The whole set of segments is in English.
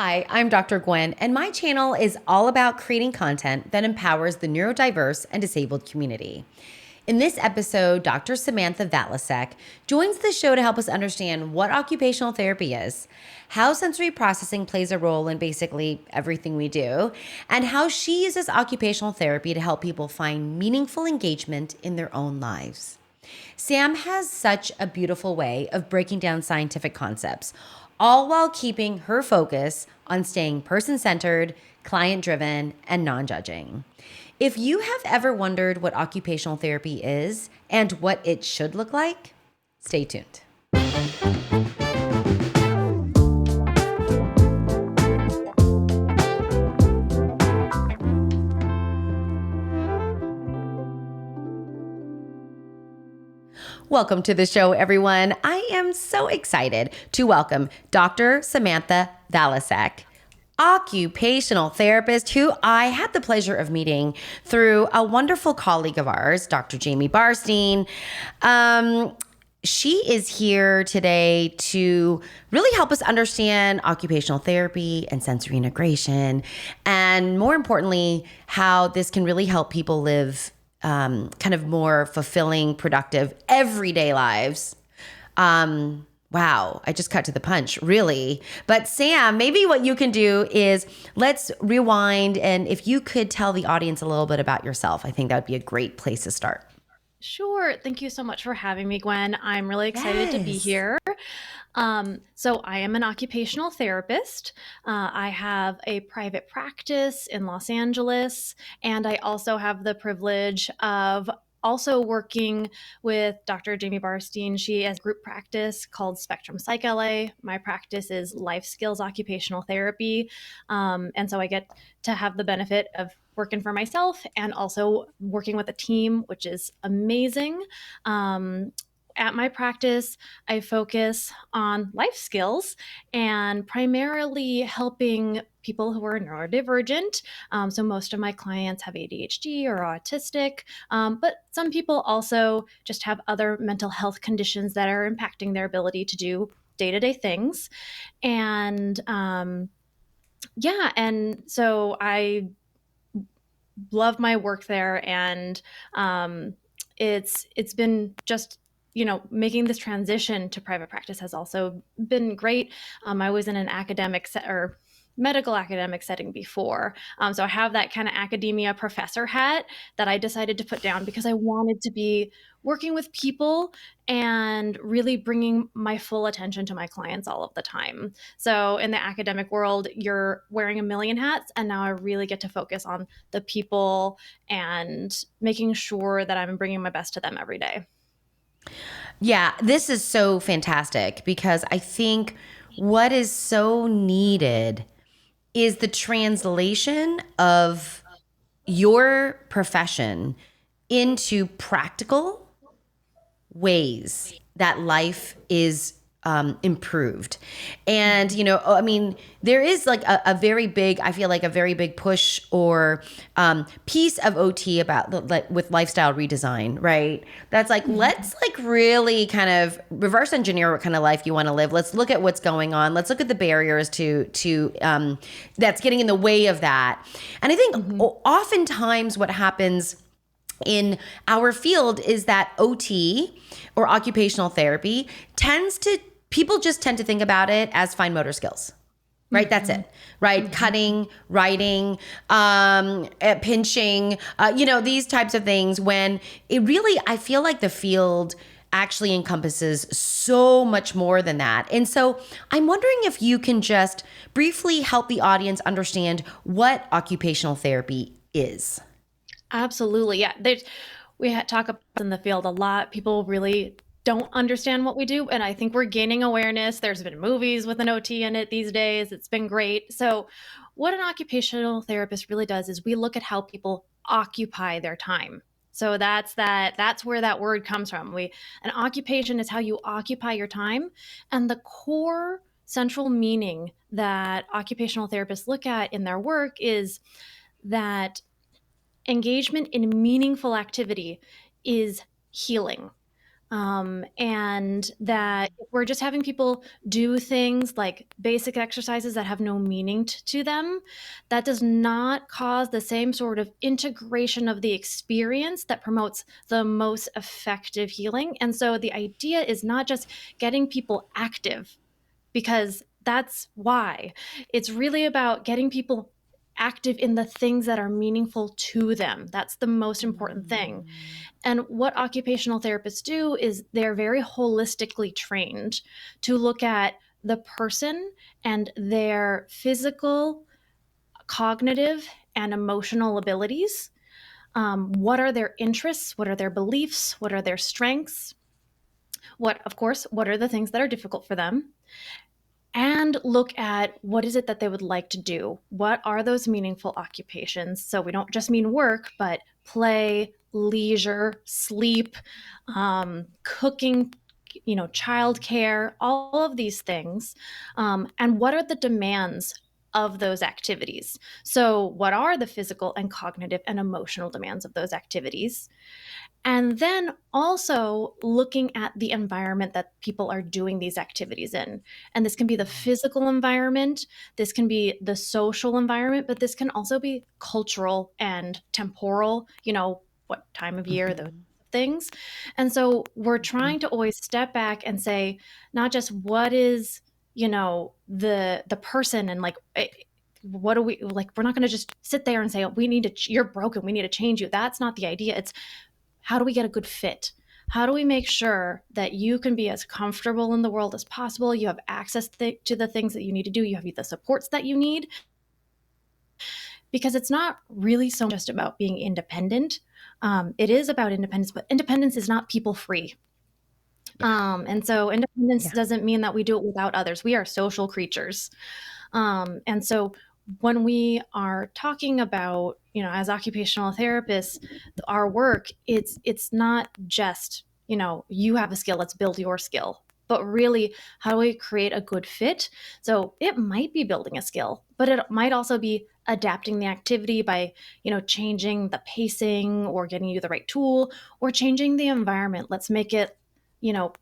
Hi, I'm Dr. Gwen, and my channel is all about creating content that empowers the neurodiverse and disabled community. In this episode, Dr. Samantha Valasek joins the show to help us understand what occupational therapy is, how sensory processing plays a role in basically everything we do, and how she uses occupational therapy to help people find meaningful engagement in their own lives. Sam has such a beautiful way of breaking down scientific concepts, all while keeping her focus on staying person-centered, client-driven, and non-judging. If you have ever wondered what occupational therapy is and what it should look like, stay tuned. Welcome to the show, everyone. I am so excited to welcome Dr. Samantha Valasek, occupational therapist who I had the pleasure of meeting through a wonderful colleague of ours, Dr. Jamie Barstein. She is here today to really help us understand occupational therapy and sensory integration, and more importantly, how this can really help people live kind of more fulfilling, productive, everyday lives. Wow, I just cut to the punch, really. But Sam, maybe what you can do is let's rewind, and if you could tell the audience a little bit about yourself, I think that would be a great place to start. Sure. Thank you so much for having me, Gwen. I'm really excited to be here. So I am an occupational therapist. I have a private practice in Los Angeles, and I also have the privilege of also working with Dr. Jamie Barstein. She has a group practice called Spectrum Psych LA. My practice is Life Skills Occupational Therapy. And so I get to have the benefit of working for myself and also working with a team, which is amazing. At my practice, I focus on life skills and primarily helping people who are neurodivergent. So most of my clients have ADHD or autistic, but some people also just have other mental health conditions that are impacting their ability to do day-to-day things. And and so I love my work there, and it's been just making this transition to private practice has also been great. I was in an medical academic setting before, so I have that kind of academia professor hat that I decided to put down because I wanted to be working with people and really bringing my full attention to my clients all of the time. So in the academic world, you're wearing a million hats, and now I really get to focus on the people and making sure that I'm bringing my best to them every day. Yeah, this is so fantastic because I think what is so needed is the translation of your profession into practical ways that life is improved. And, I mean, there is like a very big, I feel like a very big push or piece of OT about with lifestyle redesign, right? That's like, let's like really kind of reverse engineer what kind of life you want to live. Let's look at what's going on. Let's look at the barriers to that's getting in the way of that. And I think oftentimes what happens in our field is that OT or occupational therapy people just tend to think about it as fine motor skills, right? That's it, right? Cutting, writing, pinching, these types of things, when it really, I feel like the field actually encompasses so much more than that. And so I'm wondering if you can just briefly help the audience understand what occupational therapy is. Absolutely. Yeah. We talk about in the field a lot. People really don't understand what we do. And I think we're gaining awareness. There's been movies with an OT in it these days. It's been great. So what an occupational therapist really does is we look at how people occupy their time. So that's where that word comes from. An occupation is how you occupy your time. And the core central meaning that occupational therapists look at in their work is that engagement in meaningful activity is healing. And that if we're just having people do things like basic exercises that have no meaning to them, that does not cause the same sort of integration of the experience that promotes the most effective healing. And so the idea is not just getting people active, because that's why. It's really about getting people active in the things that are meaningful to them. That's the most important thing. And what occupational therapists do is they're very holistically trained to look at the person and their physical, cognitive, and emotional abilities. What are their interests? What are their beliefs? What are their strengths? Of course, what are the things that are difficult for them? And look at what is it that they would like to do. What are those meaningful occupations? So we don't just mean work, but play, leisure, sleep, cooking, childcare, all of these things. And what are the demands of those activities? So what are the physical and cognitive and emotional demands of those activities? And then also looking at the environment that people are doing these activities in. And this can be the physical environment, this can be the social environment, but this can also be cultural and temporal, what time of year, those Mhm. things. And so we're Mhm. trying to always step back and say, not just what is, the person and like, what do we like, we're not going to just sit there and say, oh, you're broken, we need to change you. That's not the idea. It's how do we get a good fit? How do we make sure that you can be as comfortable in the world as possible? You have access to the things that you need to do. You have the supports that you need, because it's not really so just about being independent. It is about independence, but independence is not people free. Yeah. And so independence Yeah. doesn't mean that we do it without others. We are social creatures. And so when we are talking about, as occupational therapists, our work, it's not just, you have a skill, let's build your skill. But really, how do we create a good fit? So it might be building a skill, but it might also be adapting the activity by, changing the pacing or getting you the right tool or changing the environment. Let's make it,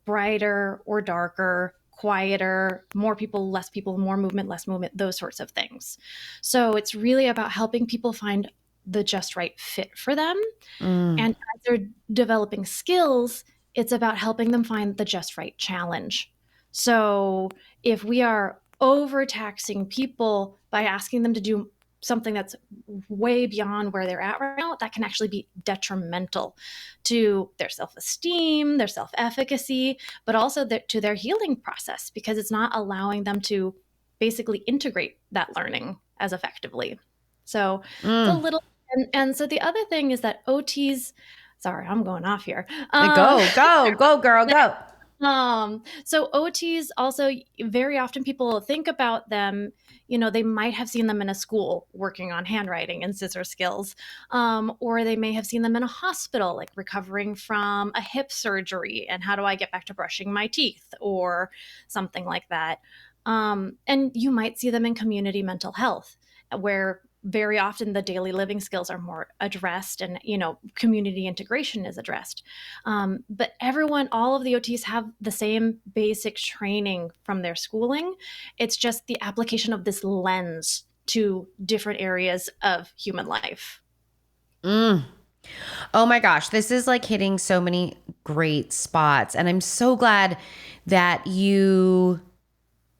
brighter or darker, quieter, more people, less people, more movement, less movement, those sorts of things. So it's really about helping people find the just right fit for them. Mm. And as they're developing skills, it's about helping them find the just right challenge. So if we are overtaxing people by asking them to do something that's way beyond where they're at right now, that can actually be detrimental to their self esteem, their self efficacy, but also to their healing process, because it's not allowing them to basically integrate that learning as effectively. So it's a Mm. little, and so the other thing is that OTs, sorry, I'm going off here. Go, go, go, girl, go. So OTs also, very often people think about them, they might have seen them in a school working on handwriting and scissor skills, or they may have seen them in a hospital, like recovering from a hip surgery and how do I get back to brushing my teeth or something like that. And you might see them in community mental health, where very often the daily living skills are more addressed and community integration is addressed. But all of the OTs have the same basic training from their schooling. It's just the application of this lens to different areas of human life. Mm. Oh my gosh, this is like hitting so many great spots. And I'm so glad that you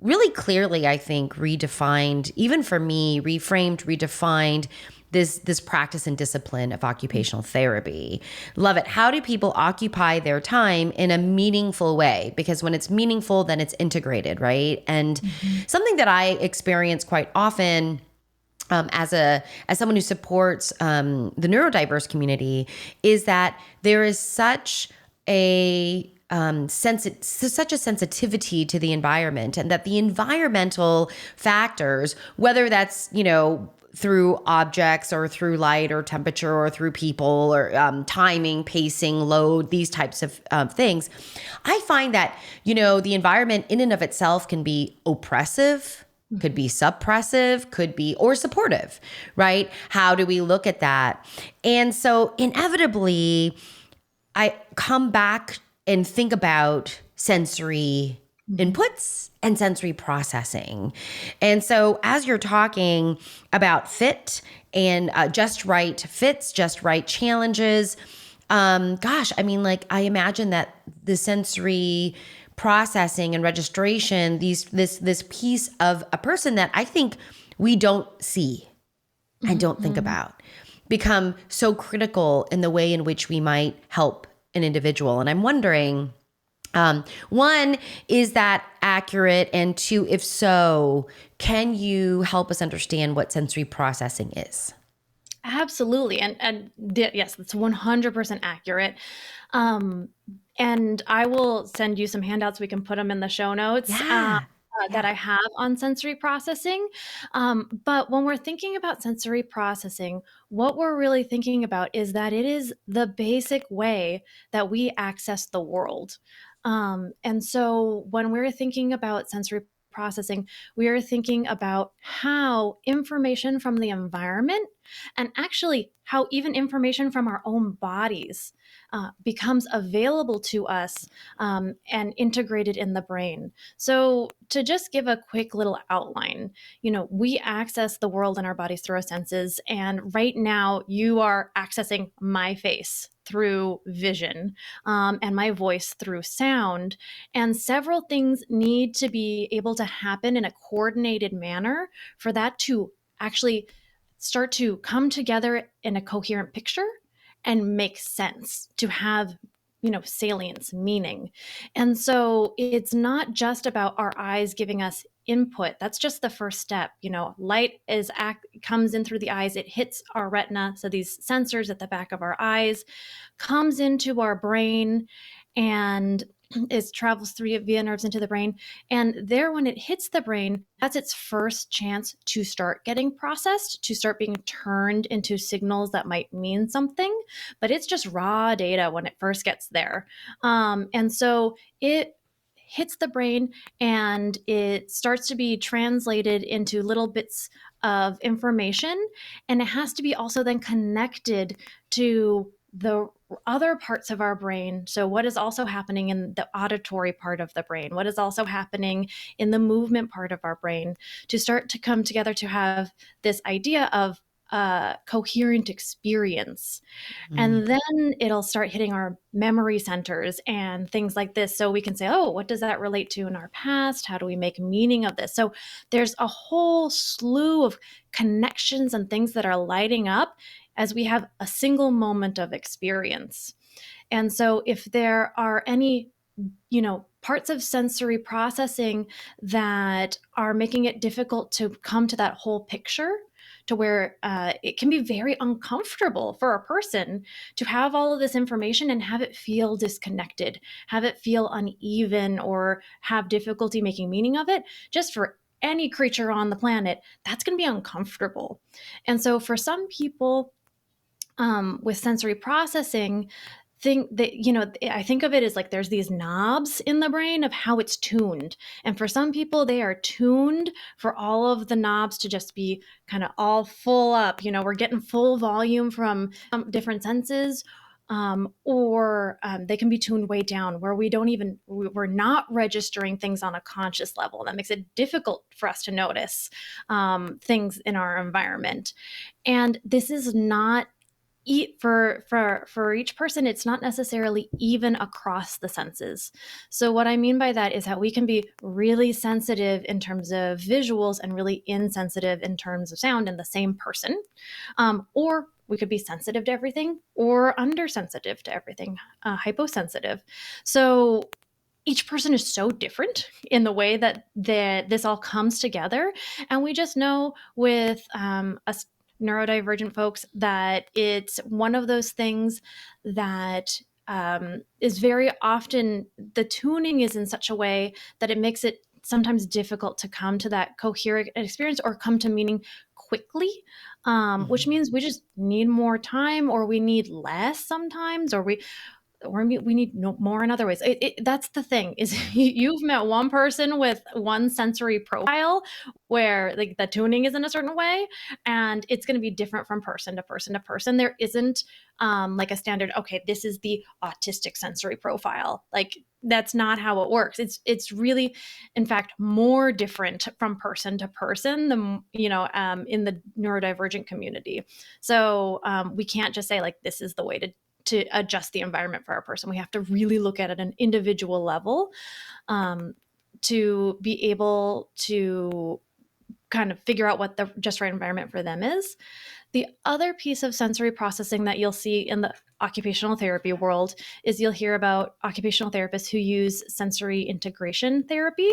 really clearly, I think, redefined, even for me, reframed, redefined this practice and discipline of occupational therapy. Love it. How do people occupy their time in a meaningful way? Because when it's meaningful, then it's integrated, right? And Mhm. something that I experience quite often as someone who supports the neurodiverse community is that there is such a such a sensitivity to the environment, and that the environmental factors, whether that's through objects or through light or temperature or through people or timing, pacing, load, these types of things, I find that the environment in and of itself can be oppressive, could be suppressive, could be, or supportive, right? How do we look at that? And so inevitably, I come back and think about sensory Mhm. inputs and sensory processing. And so, as you're talking about fit and just right fits, just right challenges, gosh, I mean, like, I imagine that the sensory processing and registration, this piece of a person that I think we don't see and don't think Mhm. about, become so critical in the way in which we might help an individual. And I'm wondering, one, is that accurate? And two, if so, can you help us understand what sensory processing is? Absolutely. Yes, that's 100% accurate. Um, and I will send you some handouts. We can put them in the show notes. Yeah. That Yeah. I have on sensory processing. But when we're thinking about sensory processing, what we're really thinking about is that it is the basic way that we access the world. And so when we're thinking about sensory processing, we are thinking about how information from the environment and actually how even information from our own bodies becomes available to us and integrated in the brain. So, to just give a quick little outline, we access the world in our bodies through our senses. And right now, you are accessing my face through vision and my voice through sound. And several things need to be able to happen in a coordinated manner for that to actually start to come together in a coherent picture and make sense, to have salience, meaning. And so it's not just about our eyes giving us input. That's just the first step. Light comes in through the eyes, it hits our retina, so these sensors at the back of our eyes, comes into our brain, and it travels through via nerves into the brain. And there, when it hits the brain, that's its first chance to start getting processed, to start being turned into signals that might mean something. But it's just raw data when it first gets there. And so it hits the brain and it starts to be translated into little bits of information. And it has to be also then connected to the other parts of our brain. So, what is also happening in the auditory part of the brain? What is also happening in the movement part of our brain, to start to come together to have this idea of a coherent experience? Mm. And then it'll start hitting our memory centers and things like this. So we can say, oh, what does that relate to in our past? How do we make meaning of this? So there's a whole slew of connections and things that are lighting up as we have a single moment of experience. And so if there are any parts of sensory processing that are making it difficult to come to that whole picture, to where it can be very uncomfortable for a person to have all of this information and have it feel disconnected, have it feel uneven, or have difficulty making meaning of it, just for any creature on the planet, that's going to be uncomfortable. And so for some people, with sensory processing, think that I think of it as like there's these knobs in the brain of how it's tuned, and for some people they are tuned for all of the knobs to just be kind of all full up. We're getting full volume from different senses, or they can be tuned way down where we're not registering things on a conscious level. That makes it difficult for us to notice things in our environment. And this is not for each person, it's not necessarily even across the senses. So what I mean by that is that we can be really sensitive in terms of visuals and really insensitive in terms of sound in the same person, or we could be sensitive to everything or undersensitive to everything, hyposensitive. So each person is so different in the way that this all comes together. And we just know with us neurodivergent folks that it's one of those things that is very often, the tuning is in such a way that it makes it sometimes difficult to come to that coherent experience or come to meaning quickly, which Mhm. means we just need more time, or we need less sometimes, or or we need more in other ways. That's the thing is you've met one person with one sensory profile where like the tuning is in a certain way, and it's going to be different from person to person to person. There isn't like a standard, okay, this is the autistic sensory profile. Like that's not how it works. It's really, in fact, more different from person to person, in the neurodivergent community. So we can't just say like this is the way to adjust the environment for our person. We have to really look at it at an individual level to be able to kind of figure out what the just right environment for them is. The other piece of sensory processing that you'll see in the occupational therapy world is you'll hear about occupational therapists who use sensory integration therapy.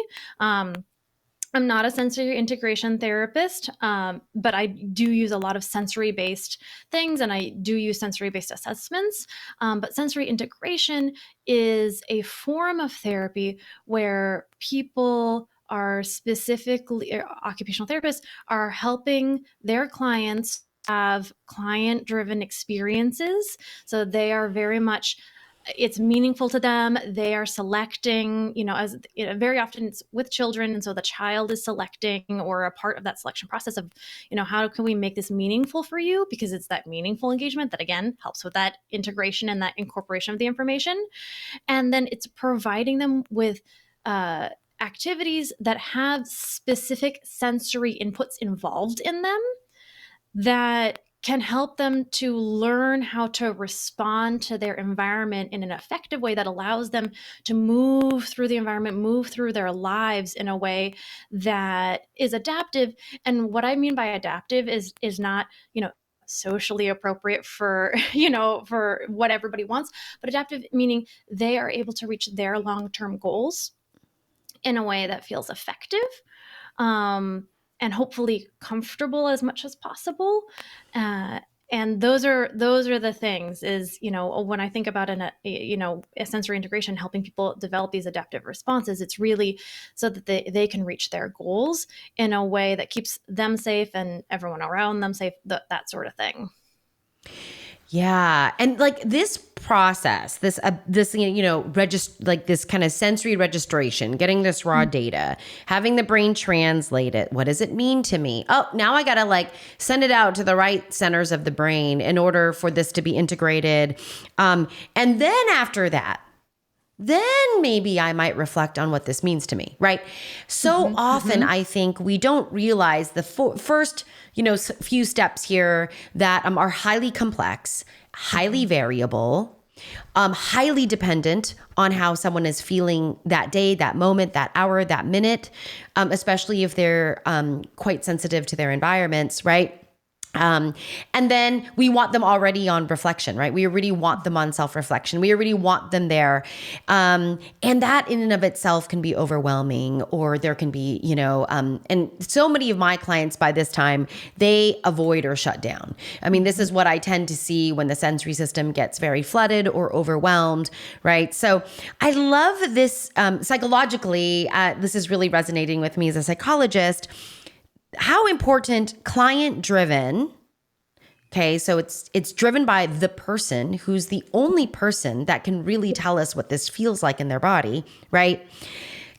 I'm not a sensory integration therapist, but I do use a lot of sensory based things and I do use sensory based assessments. But sensory integration is a form of therapy where people are specifically, occupational therapists are helping their clients have client driven experiences. So they are very much, it's meaningful to them. They are selecting, as very often it's with children. And so the child is selecting or a part of that selection process of, how can we make this meaningful for you? Because it's that meaningful engagement that again helps with that integration and that incorporation of the information. And then it's providing them with activities that have specific sensory inputs involved in them that can help them to learn how to respond to their environment in an effective way that allows them to move through the environment, move through their lives in a way that is adaptive. And what I mean by adaptive is not, socially appropriate for, for what everybody wants, but adaptive meaning they are able to reach their long-term goals in a way that feels effective. And hopefully comfortable as much as possible. And those are the things is, when I think about a sensory integration, helping people develop these adaptive responses, it's really so that they can reach their goals in a way that keeps them safe and everyone around them safe, that sort of thing. Yeah. And like this process, this like this kind of sensory registration, getting this raw data, having the brain translate it. What does it mean to me? Oh, now I got to like send it out to the right centers of the brain in order for this to be integrated. And then after that, then maybe I might reflect on what this means to me, right? So often I think we don't realize the first, few steps here that are highly complex, highly variable, highly dependent on how someone is feeling that day, that moment, that hour, that minute, especially if they're quite sensitive to their environments, right? And then we want them already on reflection, right? We already want them on self-reflection. We already want them there. And that in and of itself can be overwhelming, or there can be, and so many of my clients by this time, they avoid or shut down. I mean, this is what I tend to see when the sensory system gets very flooded or overwhelmed, right? So I love this psychologically. This is really resonating with me as a psychologist. How important client driven. Okay, so it's driven by the person who's the only person that can really tell us what this feels like in their body, right?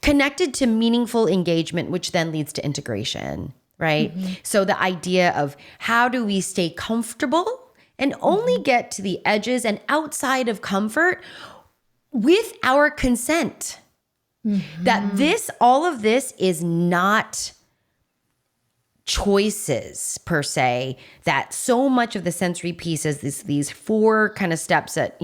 Connected to meaningful engagement, which then leads to integration, right? So the idea of how do we stay comfortable and only get to the edges and outside of comfort with our consent. That all of this is not choices per se, that so much of the sensory pieces, these four kind of steps that,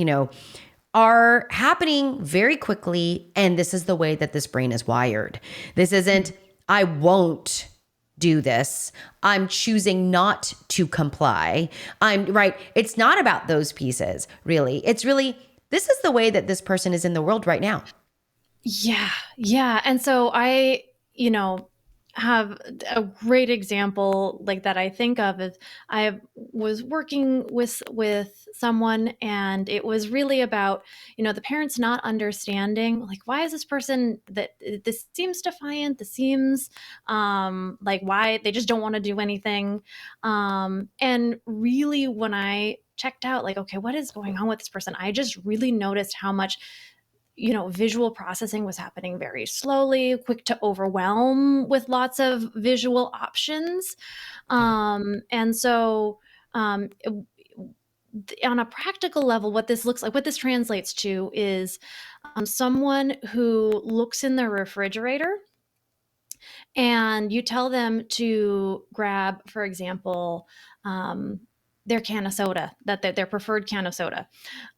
are happening very quickly. And this is the way that this brain is wired. This isn't, I won't do this. I'm choosing not to comply. I'm right. It's not about those pieces, really. It's really, this is the way that this person is in the world right now. Yeah. Yeah. And so I, have a great example like that I think of is I was working with someone, and it was really about, the parents not understanding, like, why is this person that this seems defiant, this seems like why they just don't want to do anything. And really when I checked out, like, okay, what is going on with this person? I just really noticed how much, visual processing was happening very slowly, quick to overwhelm with lots of visual options. Yeah. And so, on a practical level, what this looks like, what this translates to is someone who looks in the refrigerator and you tell them to grab, for example, their can of soda, their preferred can of soda,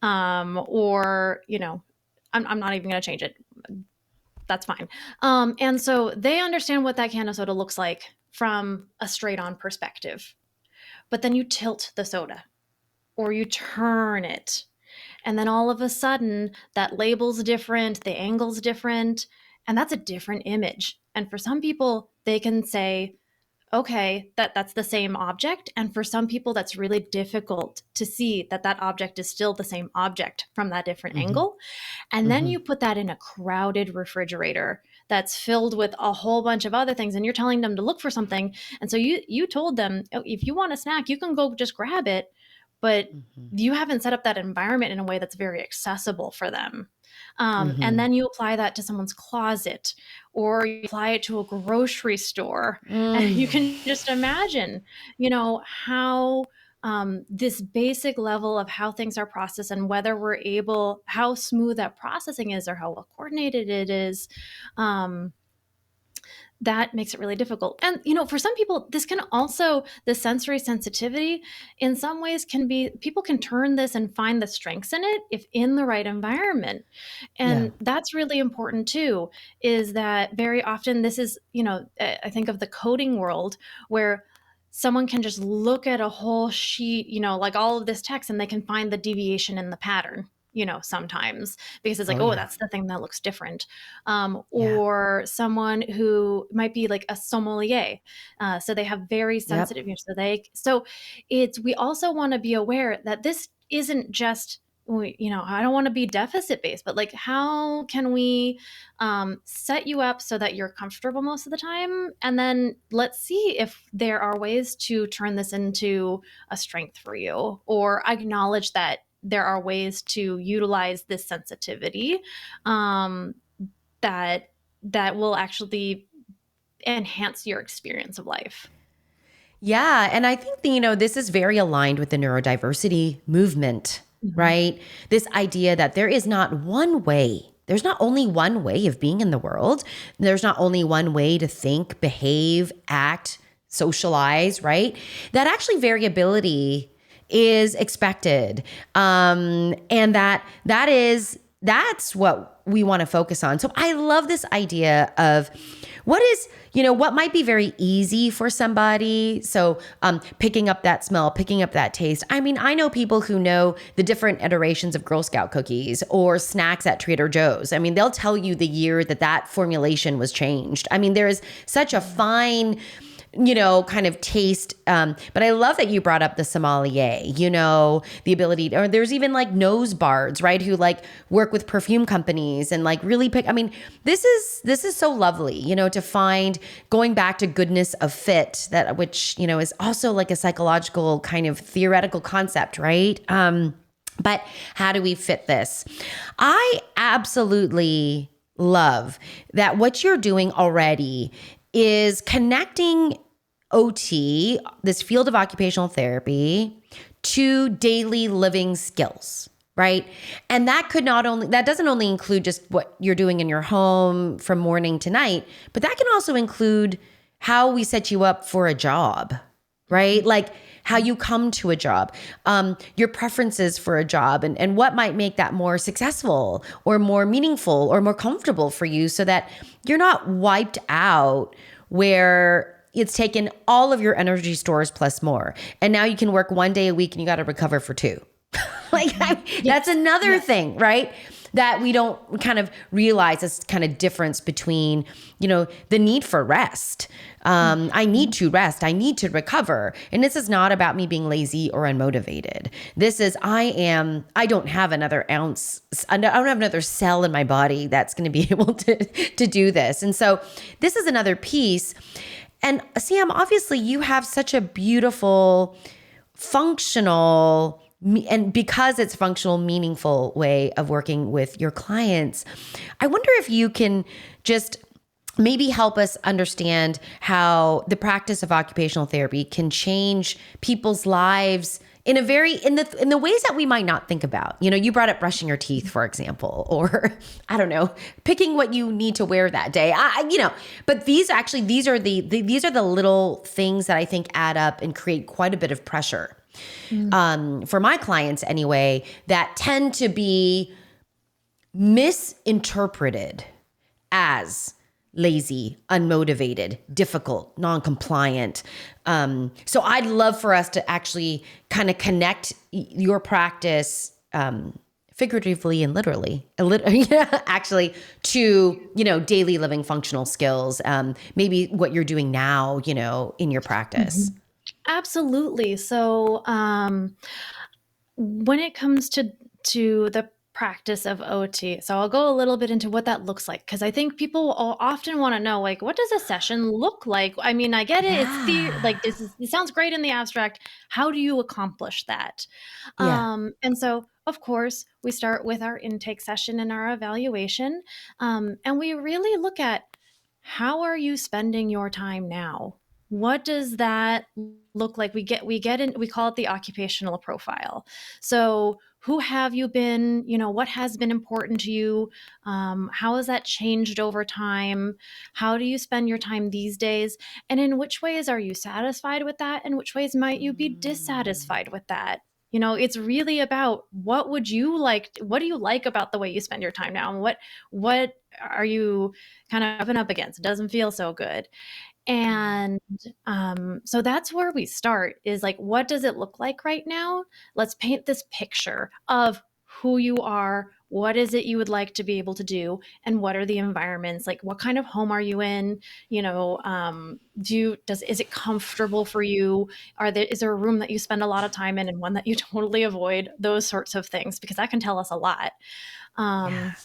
or I'm not even going to change it. That's fine. And so they understand what that can of soda looks like from a straight on perspective. But then you tilt the soda or you turn it. And then all of a sudden, that label's different, the angle's different, and that's a different image. And for some people, they can say, okay, that's the same object. And for some people, that's really difficult to see that that object is still the same object from that different Mm-hmm. angle. And then Mm-hmm. you put that in a crowded refrigerator that's filled with a whole bunch of other things, and you're telling them to look for something. And so you told them, oh, if you want a snack, you can go just grab it, but Mm-hmm. you haven't set up that environment in a way that's very accessible for them. And Mm-hmm. then you apply that to someone's closet, or you apply it to a grocery store, and Mm. you can just imagine, how this basic level of how things are processed and whether we're able, how smooth that processing is or how well coordinated it is. Um, that makes it really difficult. And, for some people, this can also, the sensory sensitivity in some ways can be, people can turn this and find the strengths in it if in the right environment. Yeah. And that's really important too, is that very often this is, I think of the coding world where someone can just look at a whole sheet, like all of this text, and they can find the deviation in the pattern, sometimes because it's like, Oh, oh, yeah. that's the thing that looks different. Yeah. Or someone who might be like a sommelier. So they have very Yep. sensitive, so we also want to be aware that this isn't just, I don't want to be deficit based, but like, how can we set you up so that you're comfortable most of the time? And then let's see if there are ways to turn this into a strength for you, or acknowledge that there are ways to utilize this sensitivity um, that will actually enhance your experience of life. Yeah. And I think, this is very aligned with the neurodiversity movement, Mhm. right? This idea that there is not one way. There's not only one way of being in the world. There's not only one way to think, behave, act, socialize, right? That actually variability is expected. And that's what we want to focus on. So I love this idea of what might be very easy for somebody. So picking up that smell, picking up that taste. I mean, I know people who know the different iterations of Girl Scout cookies or snacks at Trader Joe's. I mean, they'll tell you the year that formulation was changed. I mean, there is such a fine kind of taste. But I love that you brought up the sommelier, the ability or there's even like nose bards, right? Who like work with perfume companies and like really pick. I mean, this is so lovely, to find going back to goodness of fit which, is also like a psychological kind of theoretical concept, right? But how do we fit this? I absolutely love that what you're doing already is connecting OT, this field of occupational therapy, to daily living skills, right? And that doesn't only include just what you're doing in your home from morning to night, but that can also include how we set you up for a job, right? Like how you come to a job, your preferences for a job, and what might make that more successful or more meaningful or more comfortable for you so that you're not wiped out where it's taken all of your energy stores plus more. And now you can work 1 day a week and you got to recover for 2. That's Yes. another Yes. thing, right? That we don't kind of realize this kind of difference between, the need for rest. I need to rest. I need to recover. And this is not about me being lazy or unmotivated. This is, I don't have another ounce. I don't have another cell in my body that's going to be able to do this. And so this is another piece. And Sam, obviously you have such a beautiful, functional and because it's functional, meaningful way of working with your clients, I wonder if you can just maybe help us understand how the practice of occupational therapy can change people's lives in a very in the ways that we might not think about. You know, you brought up brushing your teeth, for example, or I don't know, picking what you need to wear that day. But these are these are the little things that I think add up and create quite a bit of pressure for my clients anyway, that tend to be misinterpreted as lazy, unmotivated, difficult, non-compliant. So I'd love for us to actually kind of connect your practice figuratively and literally, actually, to, daily living functional skills, maybe what you're doing now, in your practice. Absolutely. So, when it comes to the practice of OT, so I'll go a little bit into what that looks like, because I think people often want to know, like, what does a session look like? I mean, I get it. Like, Yeah. it sounds great in the abstract. How do you accomplish that? Yeah. And so, of course, we start with our intake session and our evaluation, and we really look at, how are you spending your time now? What does that look like? We call it the occupational profile. So who have you been? What has been important to you? How has that changed over time? How do you spend your time these days? And in which ways are you satisfied with that? And which ways might you be Mm. dissatisfied with that? It's really about, what do you like about the way you spend your time now? And what are you kind of up against? It doesn't feel so good. Yeah. And so that's where we start, is like, what does it look like right now? Let's paint this picture of who you are. What is it you would like to be able to do? And what are the environments? Like, what kind of home are you in? Is it comfortable for you? Is there a room that you spend a lot of time in and one that you totally avoid? Those sorts of things, because that can tell us a lot. Yeah. Um,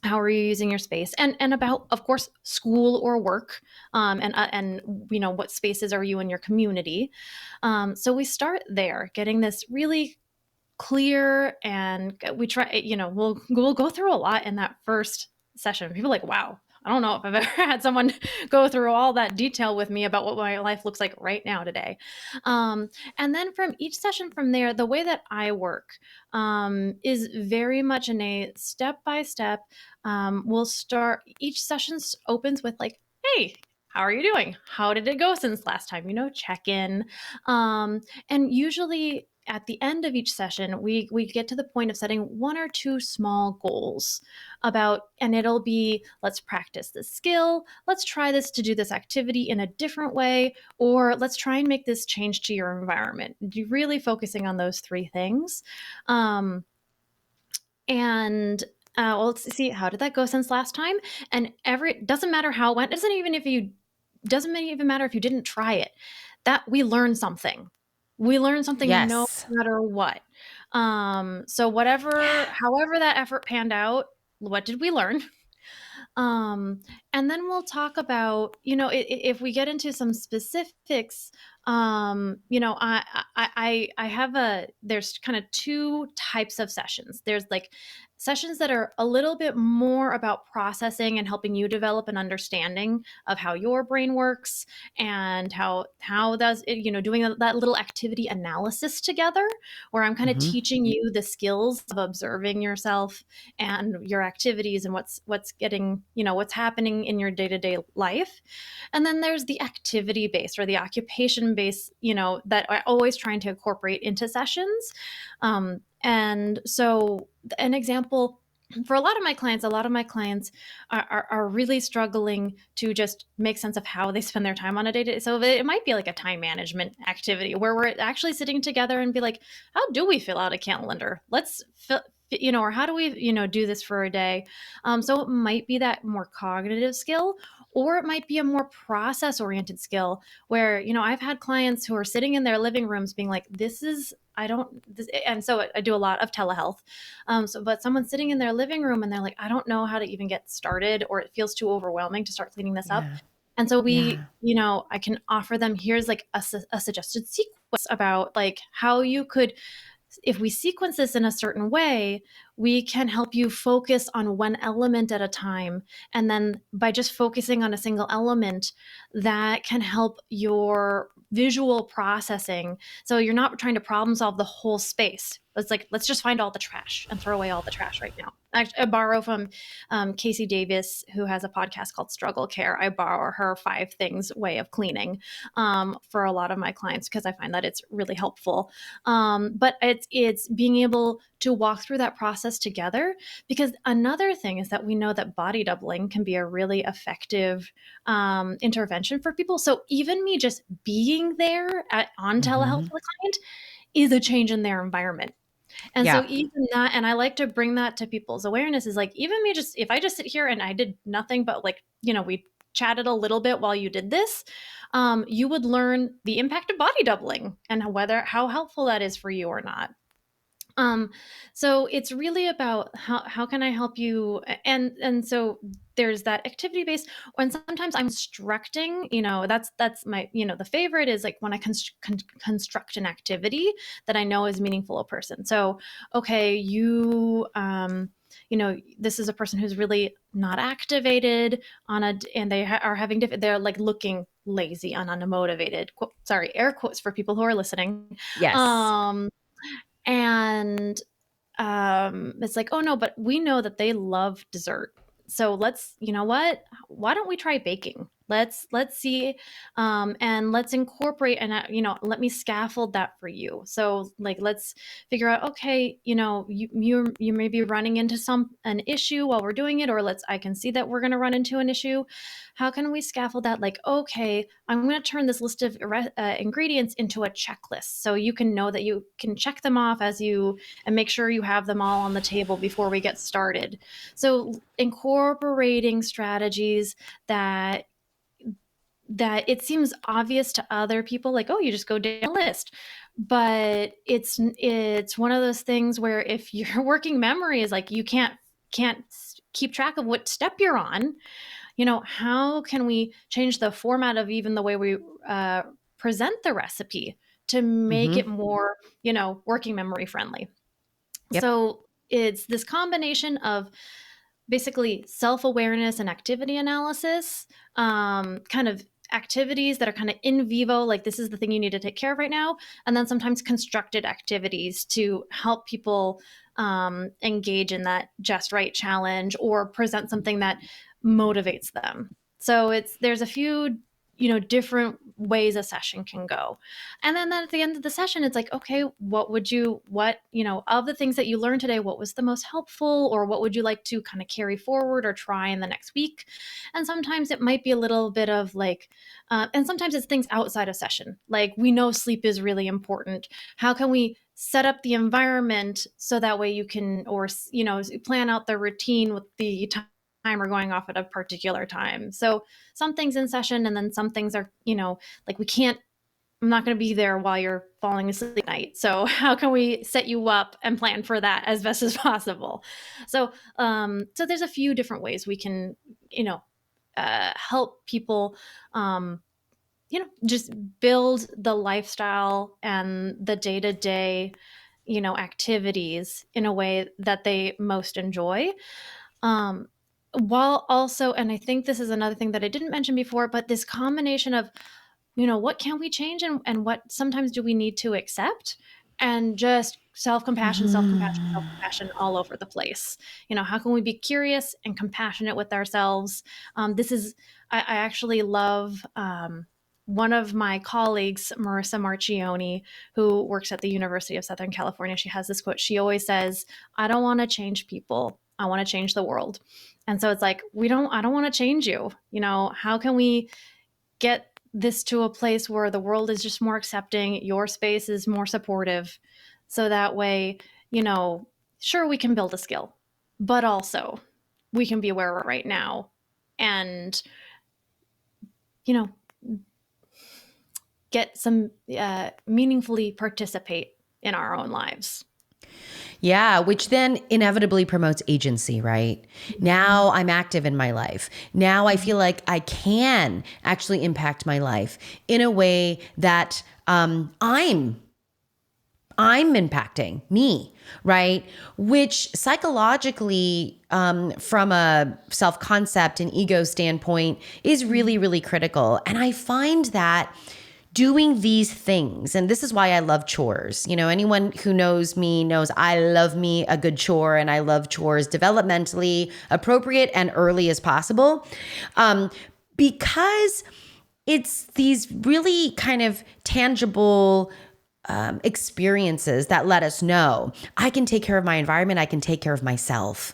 how are you using your space, and about, of course, school or work, and what spaces are you in your community. So we start there, getting this really clear, and we try, we'll go through a lot in that first session. People are like, wow, I don't know if I've ever had someone go through all that detail with me about what my life looks like right now today. And then from each session from there, the way that I work is very much in a step by step. We'll start, each session opens with, like, hey, how are you doing? How did it go since last time? Check in. And usually at the end of each session, we get to the point of setting one or two small goals and it'll be, let's practice this skill, let's try this to do this activity in a different way, or let's try and make this change to your environment. You're really focusing on those three things. And well, let's see, how did that go since last time? And doesn't matter how it went. Doesn't even matter if you didn't try it. That we learn something. We learn something no Yes. matter what. So however that effort panned out, what did we learn? Um, and then we'll talk about, if we get into some specifics, I have there's kind of two types of sessions. There's like sessions that are a little bit more about processing and helping you develop an understanding of how your brain works, and how does it, doing that little activity analysis together, where I'm kind of Hmm. teaching you the skills of observing yourself and your activities, and what's getting, what's happening in your day-to-day life. And then there's the activity based, or the occupation based, that I always trying to incorporate into sessions. And so an example for a lot of my clients are really struggling to just make sense of how they spend their time on a day-to-day. So it might be like a time management activity where we're actually sitting together and be like, how do we fill out a calendar? Let's fill, or how do we, do this for a day? So it might be that more cognitive skill, or it might be a more process oriented skill where, I've had clients who are sitting in their living rooms being like, and so I do a lot of telehealth. But someone's sitting in their living room and they're like, I don't know how to even get started, or it feels too overwhelming to start cleaning this up. Yeah. And so Yeah. I can offer them, here's like a suggested sequence about like how you could if we sequence this in a certain way, we can help you focus on one element at a time. And then by just focusing on a single element, that can help your visual processing. So you're not trying to problem solve the whole space. It's like, let's just find all the trash and throw away all the trash right now. I borrow from Casey Davis, who has a podcast called Struggle Care. I borrow her 5 things way of cleaning for a lot of my clients because I find that it's really helpful. But it's being able to walk through that process together, because another thing is that we know that body doubling can be a really effective intervention for people. So even me just being there on telehealth Mm-hmm. for the client is a change in their environment. And so Yeah. even that, and I like to bring that to people's awareness, is like, even me just, if I just sit here and I did nothing but like, we chatted a little bit while you did this, you would learn the impact of body doubling and how helpful that is for you or not. Um, so it's really about how can I help you, and so there's that activity based. And sometimes I'm instructing, that's my, the favorite is like when I construct an activity that I know is meaningful to a person. So okay, this is a person who's really not activated and they are having they're like looking lazy and unmotivated. Sorry, air quotes for people who are listening. Yes. Um, and it's like, oh no, but we know that they love dessert. So let's, you know what? Why don't we try baking? Let's see, and let's incorporate, and let me scaffold that for you. So like, let's figure out, okay, you may be running into an issue while we're doing it, or I can see that we're going to run into an issue. How can we scaffold that? Like, okay, I'm going to turn this list of ingredients into a checklist, so you can know that you can check them off and make sure you have them all on the table before we get started. So incorporating strategies that it seems obvious to other people, like, oh, you just go down a list, but it's one of those things where if your working memory is like, you can't keep track of what step you're on, how can we change the format of even the way we present the recipe to make Mm-hmm. it more, working memory friendly? Yep. So it's this combination of basically self-awareness and activity analysis, kind of activities that are kind of in vivo, like this is the thing you need to take care of right now, and then sometimes constructed activities to help people engage in that just right challenge or present something that motivates them. So there's a few different ways a session can go. And then at the end of the session, it's like, okay, of the things that you learned today, what was the most helpful, or what would you like to kind of carry forward or try in the next week? And sometimes it might be a little bit of like, and sometimes it's things outside of session. Like, we know sleep is really important. How can we set up the environment so that way you can, or, plan out the routine with the timer going off at a particular time? So some things in session, and then some things are, like, I'm not going to be there while you're falling asleep at night. So how can we set you up and plan for that as best as possible? So there's a few different ways we can, help people, just build the lifestyle and the day-to-day, activities in a way that they most enjoy. Um, while also, and I think this is another thing that I didn't mention before, but this combination of, what can we change, and what sometimes do we need to accept, and just self-compassion, self-compassion, self-compassion all over the place. How can we be curious and compassionate with ourselves? I actually love, one of my colleagues, Marissa Marchioni, who works at the University of Southern California. She has this quote. She always says, I don't want to change people. I want to change the world. And so it's like, I don't want to change you. How can we get this to a place where the world is just more accepting, your space is more supportive, so that way, sure, we can build a skill, but also we can be where we're right now and, you know, get some meaningfully participate in our own lives. Yeah, which then inevitably promotes agency, right? Now I'm active in my life. Now I feel like I can actually impact my life in a way that I'm I'm impacting me, right? Which psychologically, from a self concept and ego standpoint, is really, really critical. And I find that doing these things, and this is why I love chores. You know, anyone who knows me knows I love me a good chore, and I love chores developmentally appropriate and early as possible, because it's these really kind of tangible experiences that let us know I can take care of my environment, I can take care of myself.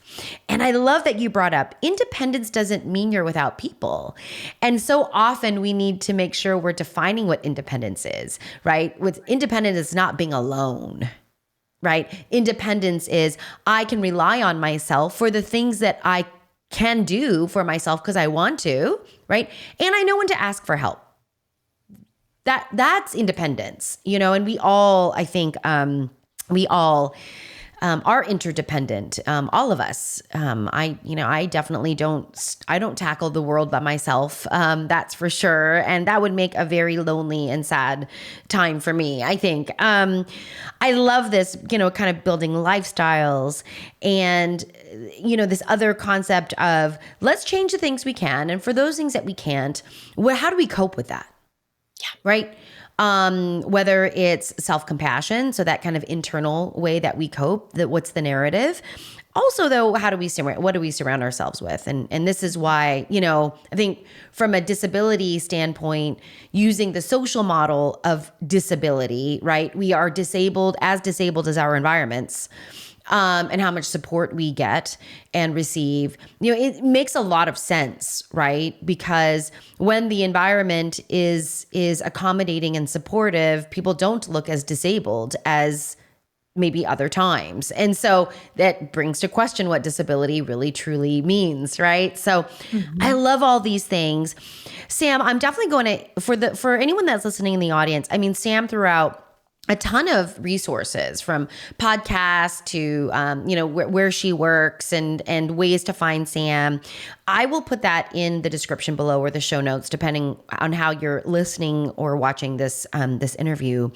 And I love that you brought up independence doesn't mean you're without people. And so often we need to make sure we're defining what independence is, right? With independence is not being alone. Right? Independence is I can rely on myself for the things that I can do for myself because I want to, right? And I know when to ask for help. That's independence, you know, and we all, I think, we all are interdependent. All of us. I definitely I don't tackle the world by myself. That's for sure. And that would make a very lonely and sad time for me, I think. I love this, kind of building lifestyles and, this other concept of let's change the things we can. And for those things that we can't, how do we cope with that? Yeah. Right. Whether it's self-compassion, so that kind of internal way that we cope, what's the narrative? Also, though, what do we surround ourselves with? And this is why, I think from a disability standpoint, using the social model of disability, right? We are disabled as our environments. And how much support we get and receive, it makes a lot of sense, right? Because when the environment is accommodating and supportive, people don't look as disabled as maybe other times. And so that brings to question what disability really truly means, right? So I love all these things. Sam, I'm definitely going to, for anyone that's listening in the audience, I mean, Sam threw out a ton of resources from podcasts to, where she works and ways to find Sam. I will put that in the description below or the show notes, depending on how you're listening or watching this interview.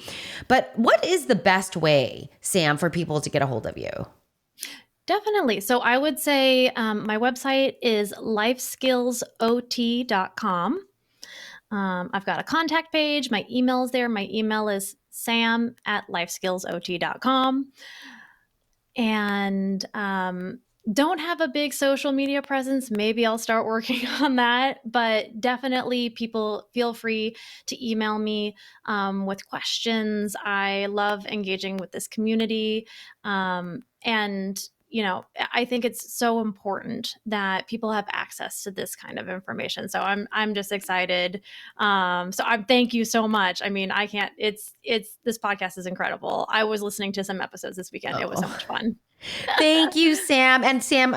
But what is the best way, Sam, for people to get a hold of you? Definitely. So I would say my website is lifeskillsot.com. I've got a contact page. My email is there. My email is sam@lifeskillsot.com. And don't have a big social media presence. Maybe I'll start working on that. But definitely people feel free to email me with questions. I love engaging with this community. And I think it's so important that people have access to this kind of information. So I'm just excited. Thank you so much. I mean, I can't. This podcast is incredible. I was listening to some episodes this weekend. It was so much fun. Thank you, Sam. And Sam,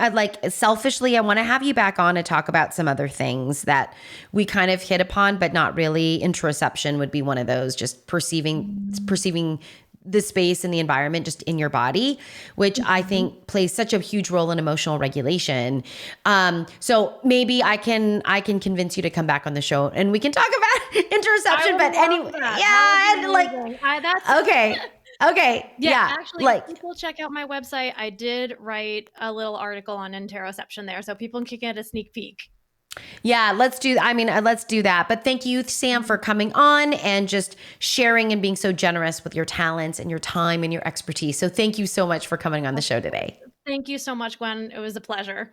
selfishly, I want to have you back on to talk about some other things that we kind of hit upon, but not really. Interoception would be one of those, just perceiving the space and the environment just in your body, which I think plays such a huge role in emotional regulation. So maybe I can convince you to come back on the show and we can talk about interoception. But anyway, okay. Okay. Yeah. Actually, people check out my website. I did write a little article on interoception there, so people can get a sneak peek. Yeah, let's do that. But thank you, Sam, for coming on and just sharing and being so generous with your talents and your time and your expertise. So thank you so much for coming on the show today. Thank you so much, Gwen. It was a pleasure.